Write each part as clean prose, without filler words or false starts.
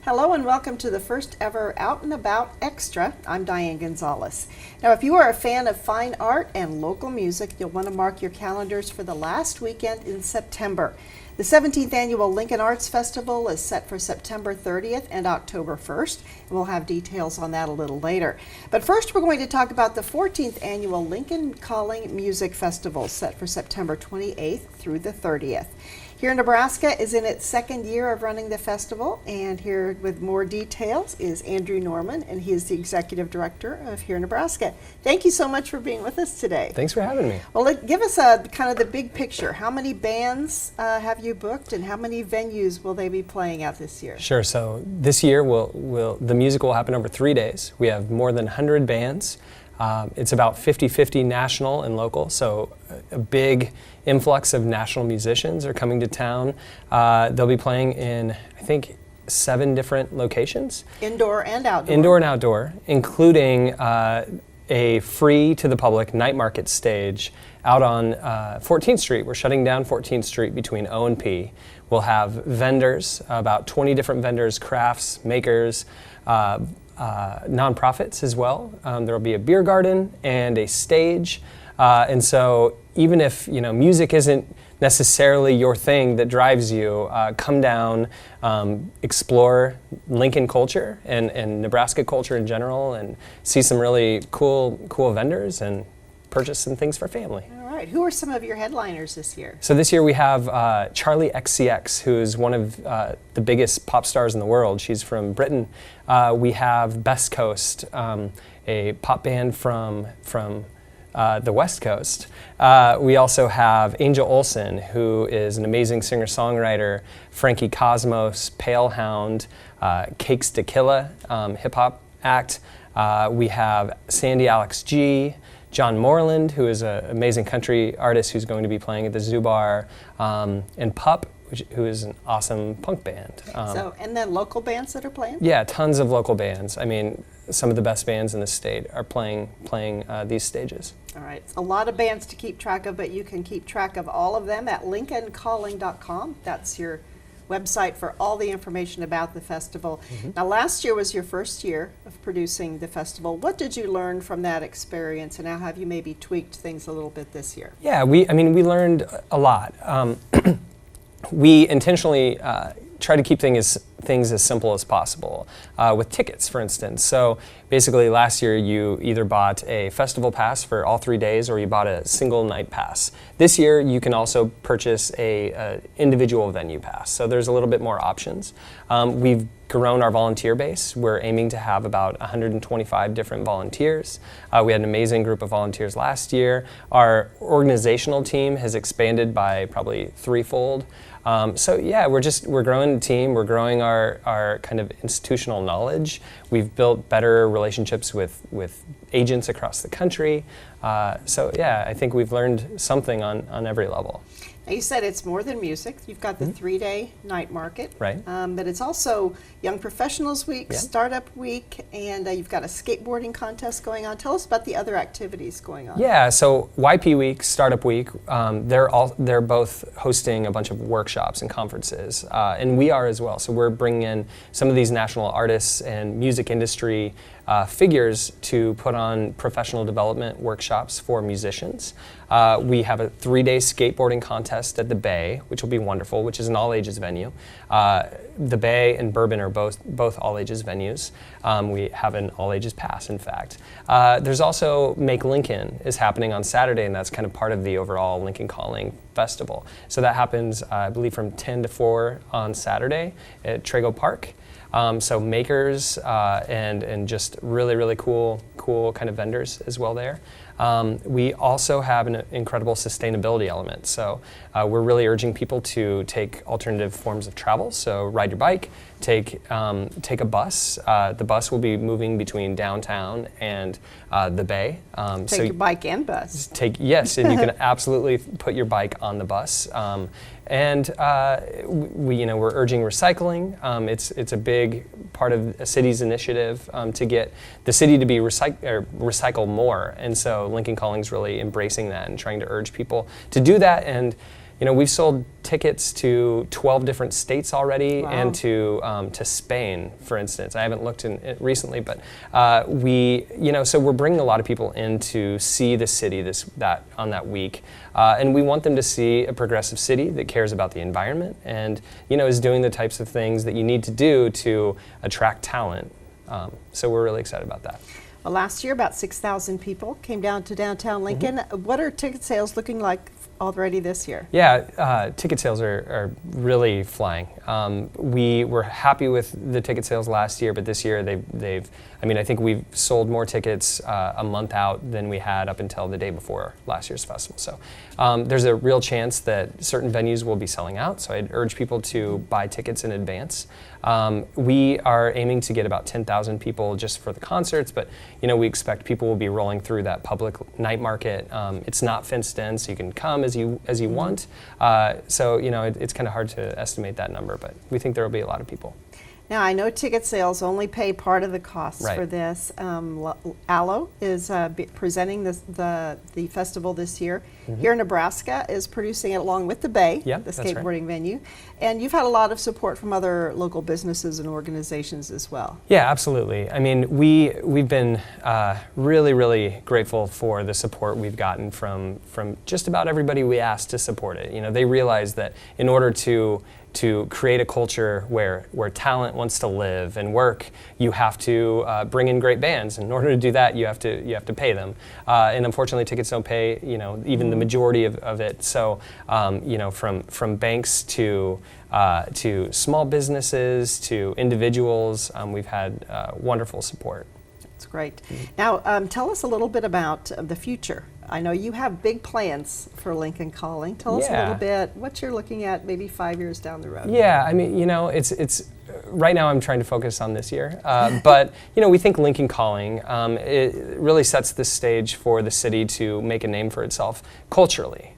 Hello and welcome to the first ever Out and About Extra. I'm Diane Gonzalez. Now, if you are a fan of fine art and local music, you'll want to mark your calendars for the last weekend in September. The 17th Annual Lincoln Arts Festival is set for September 30th and October 1st, and we'll have details on that a little later. But first, we're going to talk about the 14th Annual Lincoln Calling Music Festival, set for September 28th through the 30th. Here, Nebraska is in its second year of running the festival, and here with more details is Andrew Norman, and he is the Executive Director of Here, Nebraska. Thank you so much for being with us today. Thanks for having me. Well, give us a kind of the big picture. How many bands have you booked, and how many venues will they be playing at this year? Sure. So this year, the music will happen over 3 days. We have more than 100 bands. It's about 50-50 national and local, so a big influx of national musicians are coming to town. They'll be playing in, I think, 7 different locations. Indoor and outdoor. Indoor and outdoor, including a free to the public night market stage out on 14th Street. We're shutting down 14th Street between O and P. We'll have vendors, about 20 different vendors, crafts, makers, nonprofits as well. There will be a beer garden and a stage, and so even if music isn't necessarily your thing that drives you, come down, explore Lincoln culture and Nebraska culture in general, and see some really cool vendors and purchase some things for family. All right. Who are some of your headliners this year? So this year we have Charlie XCX, who is one of the biggest pop stars in the world. She's from Britain. We have Best Coast, a pop band from the West Coast. We also have Angel Olsen, who is an amazing singer-songwriter, Frankie Cosmos, Pale Hound, Cakes Tequila, hip-hop act. We have Sandy Alex G, John Moreland, who is an amazing country artist who's going to be playing at the Zoo Bar, and Pup, who is an awesome punk band. And then local bands that are playing? Yeah, tons of local bands. I mean, some of the best bands in the state are playing these stages. All right. A lot of bands to keep track of, but you can keep track of all of them at lincolncalling.com. That's your website for all the information about the festival. Mm-hmm. Now, last year was your first year of producing the festival. What did you learn from that experience, and how have you maybe tweaked things a little bit this year? Yeah, we learned a lot. We intentionally try to keep things as simple as possible with tickets, for instance. So basically last year you either bought a festival pass for all 3 days or you bought a single night pass. This year you can also purchase a individual venue pass. So there's a little bit more options. We've grown our volunteer base. We're aiming to have about 125 different volunteers. We had an amazing group of volunteers last year. Our organizational team has expanded by probably threefold. So yeah, we're growing the team. We're growing our kind of institutional knowledge. We've built better relationships with agents across the country. So yeah, I think we've learned something on every level. Now, you said it's more than music. You've got the 3-day night market. Right. But it's also Young Professionals Week, Yeah. Startup Week, and you've got a skateboarding contest going on. Tell us about the other activities going on. Yeah, so YP Week, Startup Week, they're both hosting a bunch of workshops and conferences, and we are as well. So we're bringing in some of these national artists and music industry figures to put on professional development workshops for musicians. We have a 3-day skateboarding contest at the Bay, which will be wonderful, which is an all-ages venue. The Bay and Bourbon are both all-ages venues. We have an all-ages pass, in fact. There's also Make Lincoln is happening on Saturday, and that's kind of part of the overall Lincoln Calling Festival. So that happens, I believe, from 10 to 4 on Saturday at Trago Park. So makers and just really cool kind of vendors as well there. We also have an incredible sustainability element. So we're really urging people to take alternative forms of travel. So ride your bike, take a bus. The bus will be moving between downtown and the Bay. Take your bike and bus. Yes, and you can absolutely put your bike on the bus. And we're urging recycling. It's a big part of a city's initiative to get the city to be recycle more. And so Lincoln Calling's really embracing that and trying to urge people to do that and we've sold tickets to 12 different states already. Wow. And to Spain, for instance. I haven't looked in it recently, but so we're bringing a lot of people in to see the city on that week. And we want them to see a progressive city that cares about the environment and, is doing the types of things that you need to do to attract talent. So we're really excited about that. Well, last year, about 6,000 people came down to downtown Lincoln. What are ticket sales looking like already this year? Yeah, ticket sales are really flying. We were happy with the ticket sales last year, but this year I think we've sold more tickets a month out than we had up until the day before last year's festival. So there's a real chance that certain venues will be selling out, so I'd urge people to buy tickets in advance. We are aiming to get about 10,000 people just for the concerts, but we expect people will be rolling through that public night market. It's not fenced in, so you can come as you want. So it's kind of hard to estimate that number, but we think there will be a lot of people. Now, I know ticket sales only pay part of the costs Right. for this. Aloe is presenting the festival this year. Here in Nebraska is producing it along with the Bay, Yep, the that's right. skateboarding venue. And you've had a lot of support from other local businesses and organizations as well. Yeah, absolutely. I mean, we've been really, really grateful for the support we've gotten from just about everybody we asked to support it. They realize that in order to create a culture where talent wants to live and work, you have to bring in great bands. In order to do that, you have to pay them. And unfortunately, tickets don't pay, even the majority of it. So, from banks to small businesses to individuals, we've had wonderful support. That's great. Now, tell us a little bit about the future. I know you have big plans for Lincoln Calling. Tell us a little bit what you're looking at maybe 5 years down the road. Yeah, I mean, it's right now I'm trying to focus on this year, but we think Lincoln Calling, it really sets the stage for the city to make a name for itself culturally.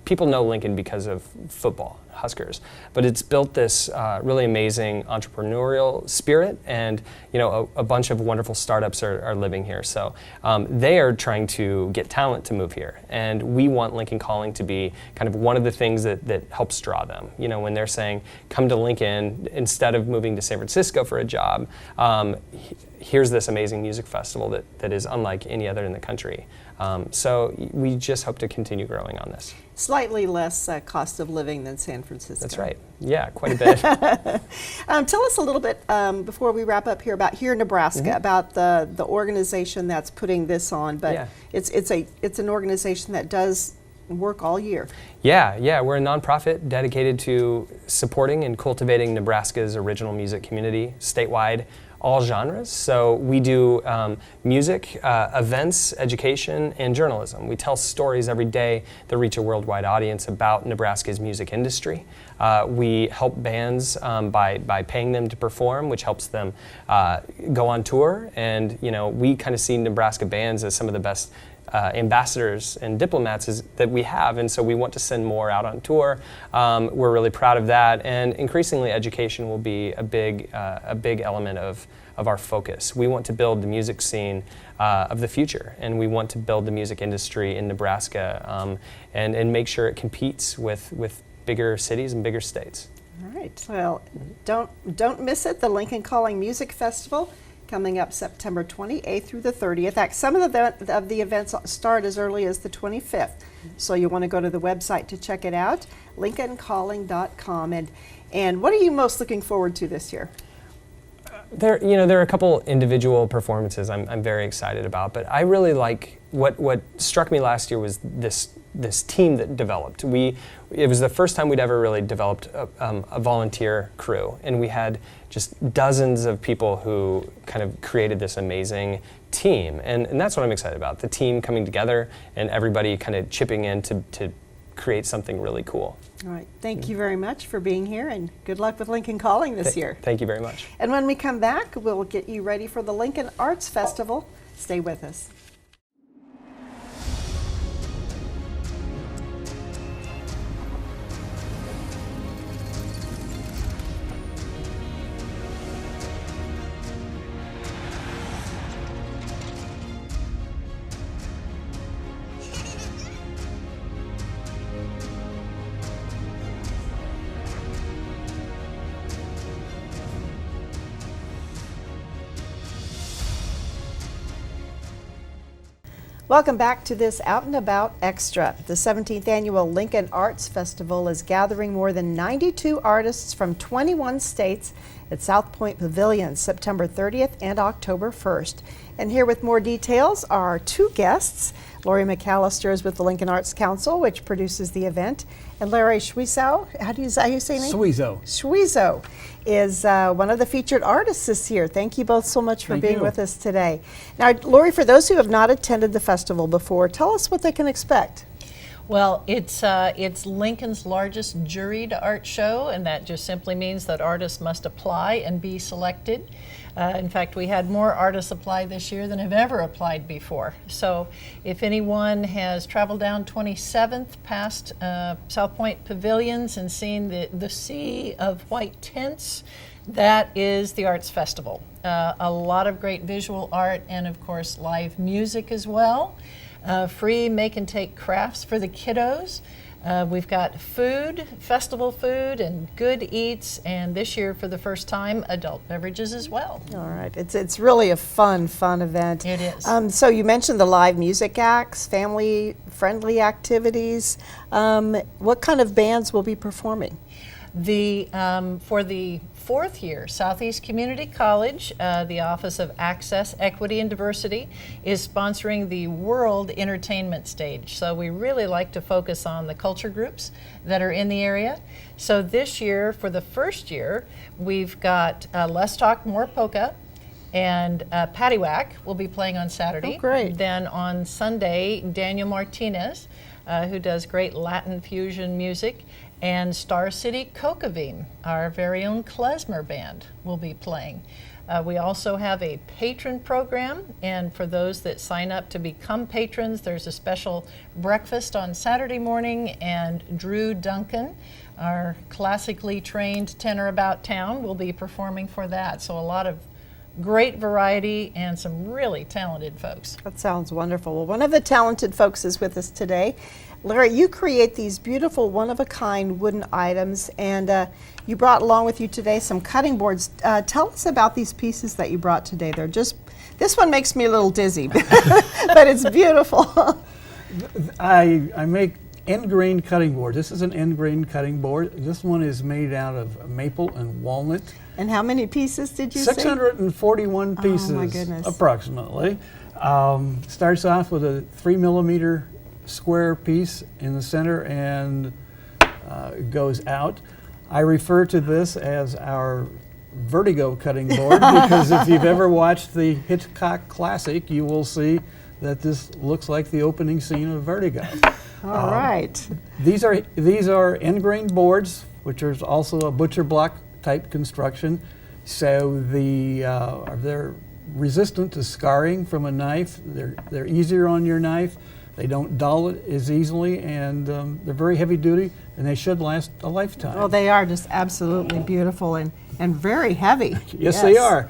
People know Lincoln because of football, Huskers, but it's built this really amazing entrepreneurial spirit, and a bunch of wonderful startups are living here. So they are trying to get talent to move here, and we want Lincoln Calling to be kind of one of the things that helps draw them. When they're saying, come to Lincoln, instead of moving to San Francisco for a job, here's this amazing music festival that is unlike any other in the country. So we just hope to continue growing on this. Slightly less cost of living than San Francisco. That's right. Yeah, quite a bit. Tell us a little bit before we wrap up here about here in Nebraska, about the organization that's putting this on. But it's an organization that does work all year. Yeah, we're a nonprofit dedicated to supporting and cultivating Nebraska's original music community statewide, all genres. So we do music, events, education, and journalism. We tell stories every day that reach a worldwide audience about Nebraska's music industry. We help bands by paying them to perform, which helps them go on tour. And we kind of see Nebraska bands as some of the best ambassadors and diplomats that we have, and so we want to send more out on tour. We're really proud of that, and increasingly education will be a big element of our focus. We want to build the music scene of the future, and we want to build the music industry in Nebraska and make sure it competes with bigger cities and bigger states. All right. Well, don't miss it. The Lincoln Calling Music Festival, coming up September 28th through the 30th. In fact, some of the events start as early as the 25th. So you want to go to the website to check it out, lincolncalling.com. And what are you most looking forward to this year? There are a couple individual performances I'm very excited about, but I really like what struck me last year was this team that developed. It was the first time we'd ever really developed a volunteer crew, and we had just dozens of people who kind of created this amazing team, and that's what I'm excited about, the team coming together and everybody kind of chipping in to create something really cool. All right. Thank you very much for being here, and good luck with Lincoln Calling this year. Thank you very much. And when we come back, we'll get you ready for the Lincoln Arts Festival. Stay with us. Welcome back to this Out and About Extra. The 17th Annual Lincoln Arts Festival is gathering more than 92 artists from 21 states at South Point Pavilion, September 30th and October 1st. And here with more details are our two guests. Lori McAllister is with the Lincoln Arts Council, which produces the event, and Larry Schwiesow, how do you say your name? Schwiesow is one of the featured artists this year. Thank you both so much for being with us today. Now, Lori, for those who have not attended the festival before, tell us what they can expect. Well, it's Lincoln's largest juried art show, and that just simply means that artists must apply and be selected. In fact, we had more artists apply this year than have ever applied before. So if anyone has traveled down 27th past South Point Pavilions and seen the sea of white tents, that is the Arts Festival. A lot of great visual art and, of course, live music as well. Free make and take crafts for the kiddos. We've got food, festival food, and good eats, and this year, for the first time, adult beverages as well. All right, it's really a fun event. It is. So you mentioned the live music acts, family-friendly activities. What kind of bands will be performing? For the fourth year, Southeast Community College, the Office of Access, Equity, and Diversity is sponsoring the World Entertainment Stage. So we really like to focus on the culture groups that are in the area. So this year, for the first year, we've got Less Talk, More Polka, and Paddywhack will be playing on Saturday. Oh, great. Then on Sunday, Daniel Martinez, who does great Latin fusion music, and Star City Kokavim, our very own klezmer band, will be playing. We also have a patron program, and for those that sign up to become patrons, there's a special breakfast on Saturday morning, and Drew Duncan, our classically trained tenor about town, will be performing for that. So a lot of great variety and some really talented folks. That sounds wonderful. Well, one of the talented folks is with us today. Larry, you create these beautiful one-of-a-kind wooden items, and you brought along with you today some cutting boards. Tell us about these pieces that you brought today. They're just, this one makes me a little dizzy, but it's beautiful. I make end grain cutting board. This is an end grain cutting board. This one is made out of maple and walnut. And how many pieces did you say? 641 pieces, oh my goodness, approximately. Starts off with a 3mm square piece in the center and goes out. I refer to this as our vertigo cutting board because if you've ever watched the Hitchcock classic, you will see that this looks like the opening scene of Vertigo. All right. These are end grain boards, which is also a butcher block type construction. So they're resistant to scarring from a knife. They're easier on your knife. They don't dull it as easily, and they're very heavy duty, and they should last a lifetime. Well, they are just absolutely beautiful and very heavy. Yes, they are.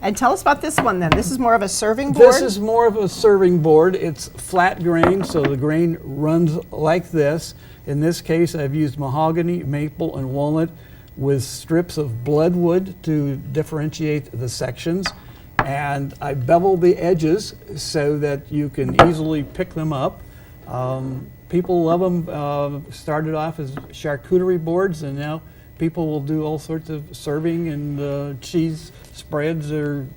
And tell us about this one then. This is more of a serving board? This is more of a serving board. It's flat grain, so the grain runs like this. In this case, I've used mahogany, maple, and walnut with strips of bloodwood to differentiate the sections. And I bevel the edges so that you can easily pick them up. People love them. Started off as charcuterie boards, and now people will do all sorts of serving and cheese spreads or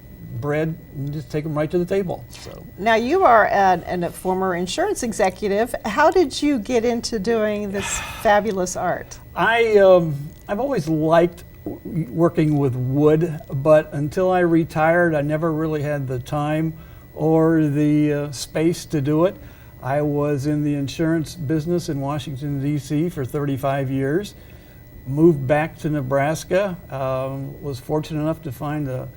bread and just take them right to the table. So now you are a former insurance executive. How did you get into doing this fabulous art? I've always liked working with wood, but until I retired, I never really had the time or the space to do it. I was in the insurance business in Washington, D.C. for 35 years. Moved back to Nebraska, was fortunate enough to find a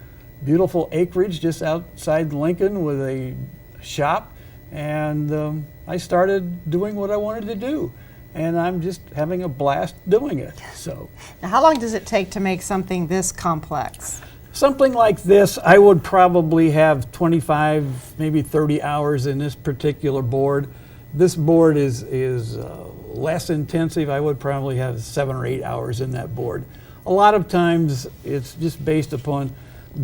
beautiful acreage just outside Lincoln with a shop, and I started doing what I wanted to do. And I'm just having a blast doing it. So, now, how long does it take to make something this complex? Something like this, I would probably have 25, maybe 30 hours in this particular board. This board is less intensive. I would probably have 7 or 8 hours in that board. A lot of times it's just based upon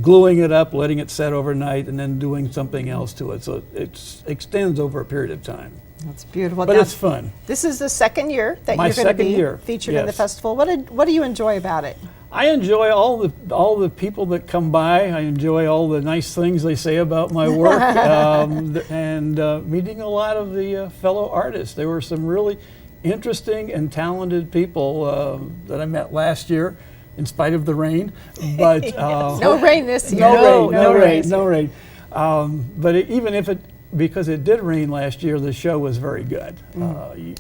gluing it up, letting it set overnight, and then doing something else to it. So it extends over a period of time. That's beautiful. But Now, it's fun. this is the second year that My you're going to second be year, featured in the yes. festival. What do you enjoy about it? I enjoy all the people that come by. I enjoy all the nice things they say about my work, and meeting a lot of the fellow artists. There were some really interesting and talented people that I met last year, in spite of the rain. But No rain this year. no rain. But even if because it did rain last year, the show was very good.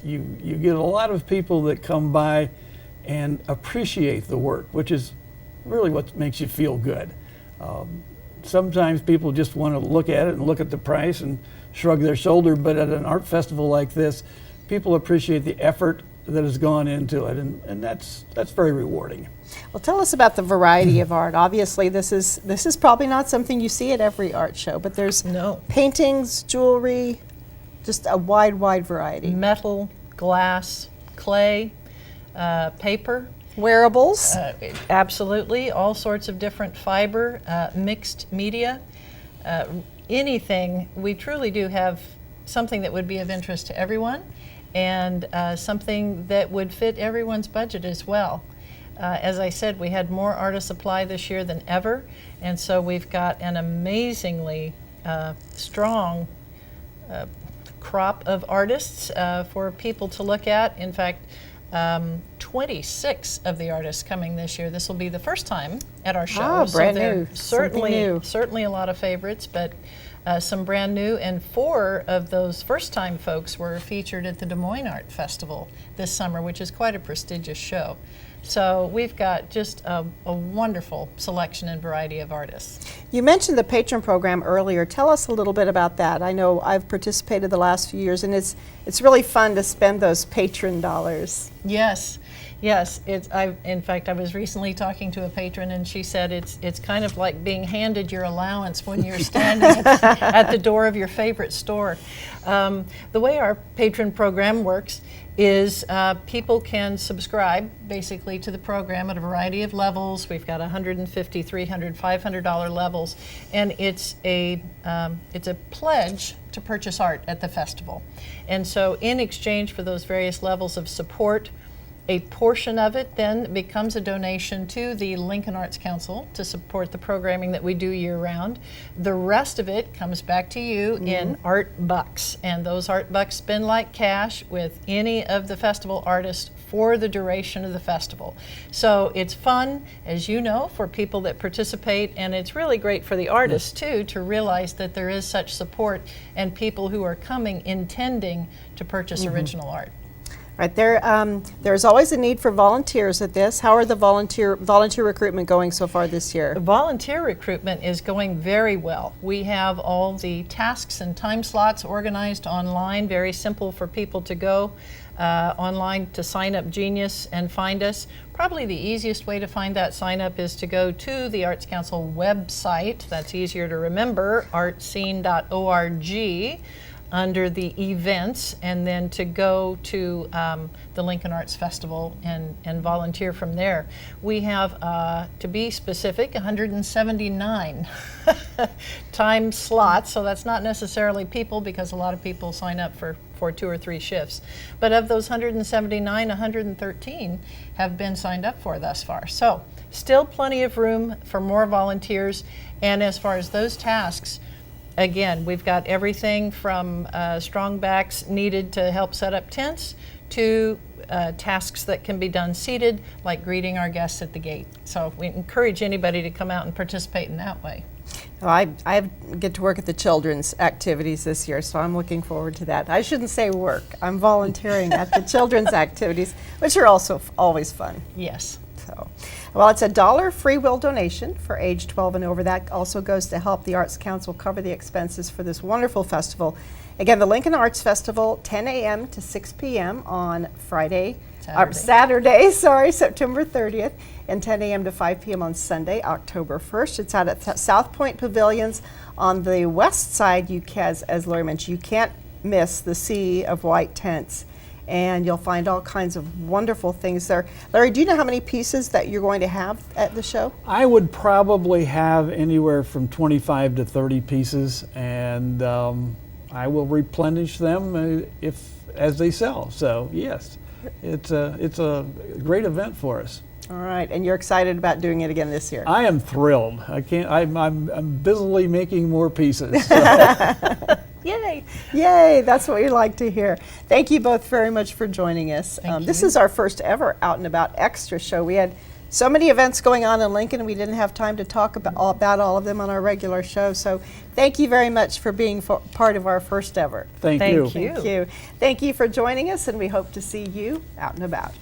You get a lot of people that come by and appreciate the work, which is really what makes you feel good. Sometimes people just want to look at it and look at the price and shrug their shoulder, but at an art festival like this, people appreciate the effort that has gone into it, and that's very rewarding. Well, tell us about the variety of art. Obviously, this is probably not something you see at every art show, but there's No. paintings, jewelry, just a wide variety. Metal, glass, clay, paper. Wearables. Absolutely, all sorts of different fiber, mixed media, anything. We truly do have something that would be of interest to everyone, and something that would fit everyone's budget as well. As I said, we had more artist supply this year than ever, and so we've got an amazingly strong crop of artists for people to look at. In fact, 26 of the artists coming this year. This will be the first time at our show. Ah, brand there new. Something new. Certainly a lot of favorites, but some brand new. And 4 of those first-time folks were featured at the Des Moines Art Festival this summer, which is quite a prestigious show. So we've got just a wonderful selection and variety of artists. You mentioned the Patron Program earlier. Tell us a little bit about that. I know I've participated the last few years, and it's really fun to spend those patron dollars. Yes. In fact, I was recently talking to a patron, and she said it's kind of like being handed your allowance when you're standing at the door of your favorite store. The way our patron program works is people can subscribe basically to the program at a variety of levels. We've got $150, $300, $500 levels, and it's a pledge to purchase art at the festival. And so in exchange for those various levels of support, a portion of it then becomes a donation to the Lincoln Arts Council to support the programming that we do year-round. The rest of it comes back to you in art bucks, and those art bucks spend like cash with any of the festival artists for the duration of the festival. So it's fun, as you know, for people that participate, and it's really great for the artists too to realize that there is such support and people who are coming intending to purchase original art. Right there, there's always a need for volunteers at this. How are the volunteer recruitment going so far this year? Volunteer recruitment is going very well. We have all the tasks and time slots organized online, very simple for people to go online to sign up Genius and find us. Probably the easiest way to find that sign up is to go to the Arts Council website. That's easier to remember, artscene.org. under the events, and then to go to the Lincoln Arts Festival and volunteer from there. We have, to be specific, 179 time slots, so that's not necessarily people, because a lot of people sign up for 2 or 3 shifts. But of those 179, 113 have been signed up for thus far. So still plenty of room for more volunteers, and as far as those tasks, again, we've got everything from strongbacks needed to help set up tents to tasks that can be done seated, like greeting our guests at the gate. So we encourage anybody to come out and participate in that way. Well, I get to work at the children's activities this year, so I'm looking forward to that. I shouldn't say work. I'm volunteering at the children's activities, which are also always fun. Yes. So, well, it's a $1 free will donation for age 12 and over. That also goes to help the Arts Council cover the expenses for this wonderful festival. Again, the Lincoln Arts Festival, 10 a.m. to 6 p.m. on Saturday, September 30th, and 10 a.m. to 5 p.m. on Sunday, October 1st. It's out at South Point Pavilions on the west side. As Lori mentioned, you can't miss the sea of white tents. and you'll find all kinds of wonderful things there. Larry, do you know how many pieces that you're going to have at the show? I would probably have anywhere from 25 to 30 pieces, and I will replenish them as they sell. So yes, it's a great event for us. All right, and you're excited about doing it again this year? I am thrilled. I'm busily making more pieces. So. Yay! Yay! That's what we like to hear. Thank you both very much for joining us. This is our first ever Out and About Extra show. We had so many events going on in Lincoln, we didn't have time to talk about all of them on our regular show. So thank you very much for being part of our first ever. Thank you. Thank you. Thank you for joining us, and we hope to see you out and about.